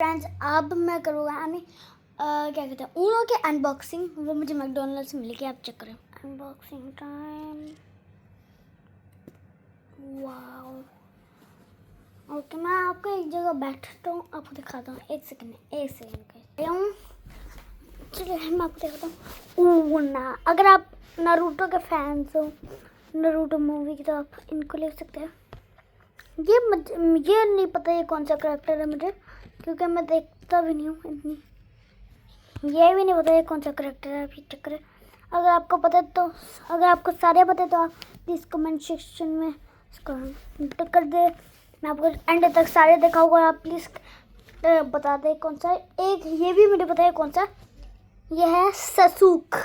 Friends, अब मैं करूँगा क्या कहते हैं ऊनो के अनबॉक्सिंग। वो मुझे मैकडोनल्ड्स से मिली कि आप चेक करें। Unboxing time. वाओ। ओके, मैं आपको एक जगह बैठता हूँ, आपको दिखाता हूँ। एक सेकंड का चलिए मैं आपको दिखाता हूँ ऊना। अगर आप नारुतो के फैंस हो, नारुतो मूवी की, तो आप इनको ले सकते हैं। ये नहीं पता ये कौन सा करेक्टर है मुझे, क्योंकि मैं देखता भी नहीं हूँ इतनी। ये भी नहीं पता ये कौन सा करेक्टर है। अभी चक्कर है। अगर आपको पता है तो, अगर आपको सारे पता है तो आप प्लीज़ कमेंट सेक्शन में इसको कर दे। मैं आपको एंड तक सारे दिखाऊंगा। आप प्लीज़ बता दे कौन सा है। एक ये भी मुझे पता है कौन सा। ये है ससूक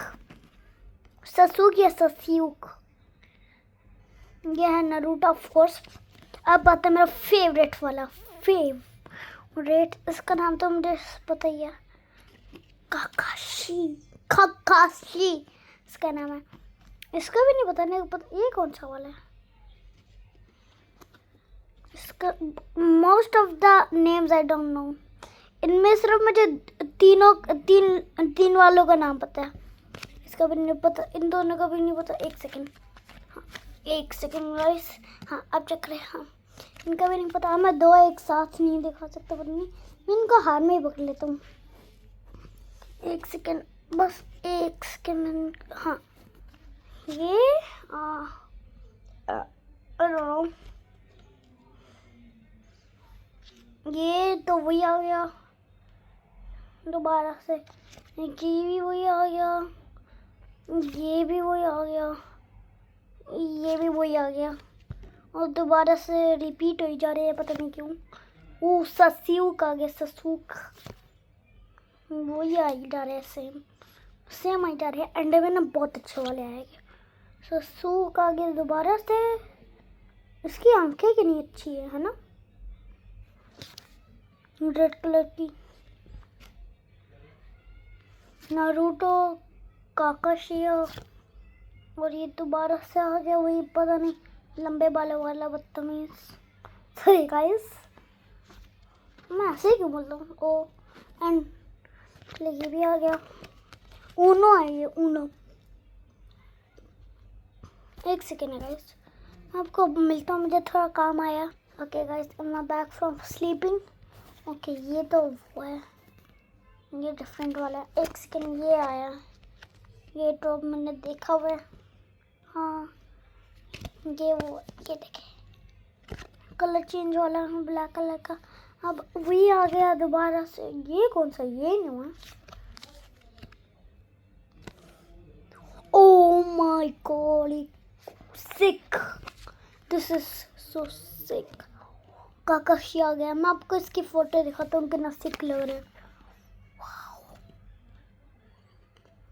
या सस्यूक। ये है नारुतो ऑफ कोर्स। अब आता है मेरा फेवरेट वाला फेवरेट। इसका नाम तो मुझे पता ही है, काकाशी इसका नाम है। इसका भी नहीं पता, नहीं पता ये कौन सा वाला है। इसका most of the names I don't know. इनमें सिर्फ मुझे तीन वालों का नाम पता है। इसका भी नहीं पता, इन दोनों का भी नहीं पता। एक सेकेंड गाइस। हाँ अब चेक करें। हाँ इनका भी नहीं पता। मैं दो एक साथ नहीं दिखा सकता, पर नहीं मैं इनको हाथ में ही पकड़ लेता हूँ। एक सेकेंड, बस एक सेकेंड। हाँ ये ये तो वही आ गया दोबारा से। ये भी वही आ गया, ये भी वही आ गया, ये भी वही आ गया, और दोबारा से रिपीट हो जा रहे हैं, पता नहीं क्यों। वो ससूक आ गया, ससूक। वही आ जा रहे हैं, सेम आ जा रहे हैं। अंडे में ना बहुत अच्छे वाले आएंगे। ससूक आ गया दोबारा से। इसकी आंखें कितनी अच्छी है ना, रेड कलर की। नारुतो, काकाशी, और ये दोबारा से आ गया वही, पता नहीं, लंबे बालों वाला बदतमीज। सॉरी गाइस, मैं ऐसे ही क्यों बोलता हूँ। ओ एंड ये भी आ गया। ऊनो है ये, ऊनो। एक सेकेंड है गाइस, आपको मिलता हूँ, मुझे थोड़ा काम आया। Okay guys, I am back from sleeping. Okay ये तो वो है, ये डिफरेंट वाला है। एक सेकेंड, ये आया, ये तो मैंने देखा हुआ है। हाँ ये वो, ये देखे कलर चेंज वाला, ब्लैक कलर का। अब वही आ गया दोबारा से। ये कौन सा, ये नहीं हुआ। Oh my God, sick, this is so sick. Kakashi आ गया। मैं आपको इसकी फोटो दिखाता हूँ, कितना सिक लग रहा है।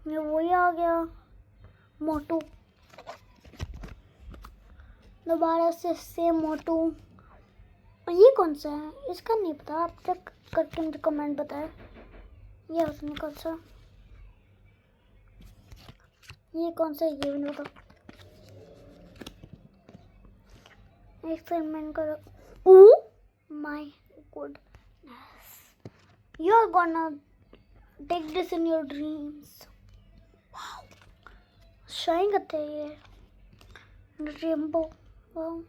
ये वही आ गया, मोटू। दोबारा से सेम मोटू। ये कौन सा है, इसका नहीं पता। आप चेक करके मुझे कमेंट बताएं। ये उसमें कौन सा, ये कौन सा, ये भी नहीं पता। एक्सपेरिमेंट करो। Oh my goodness, you are gonna take this in your dreams. Wow, shine करते हैं ये रेनबो। वाओ,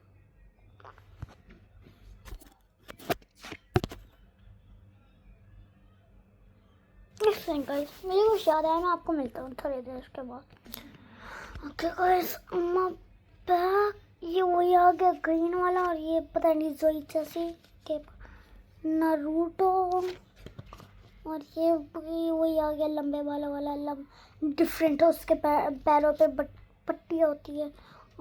गाइस मुझे कुछ याद आया, मैं आपको मिलता हूँ थोड़ी देर के बाद। Okay guys, back. ये वही आ गया ग्रीन वाला, और ये पता नहीं जोई जैसी के नारुतो, और ये वही आ गया लंबे वाला डिफरेंट है। उसके पैरों पे पट्टी होती है।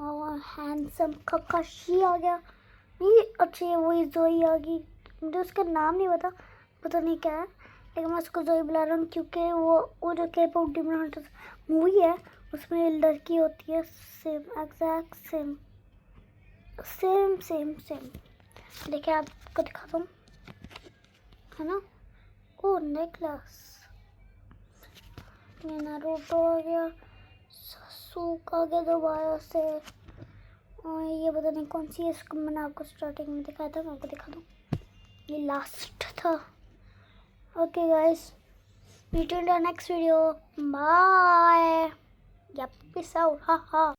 और हैंडसम काकाशी आ गया। ये अच्छा, ये वही जोई आ गई। मुझे उसका नाम नहीं पता नहीं क्या है, लेकिन मैं उसको जोई बुला रहा हूँ, क्योंकि वो जो के पॉप डिमन हंटर्स मूवी है, उसमें लड़की होती है सेम, एग्जैक्ट सेम। देखिए आपको दिखाता हूँ, है ना। ओ नेकलेस। ये नारुतो आ गया, ससूक आ गया दोबारा से, और ये पता नहीं कौन सी है। इसको मैंने आपको स्टार्टिंग में दिखाया था, मैं आपको दिखा दूँ। ये लास्ट था। Okay, guys. Meet you in the next video. Bye. Yep. Peace out. Ha ha.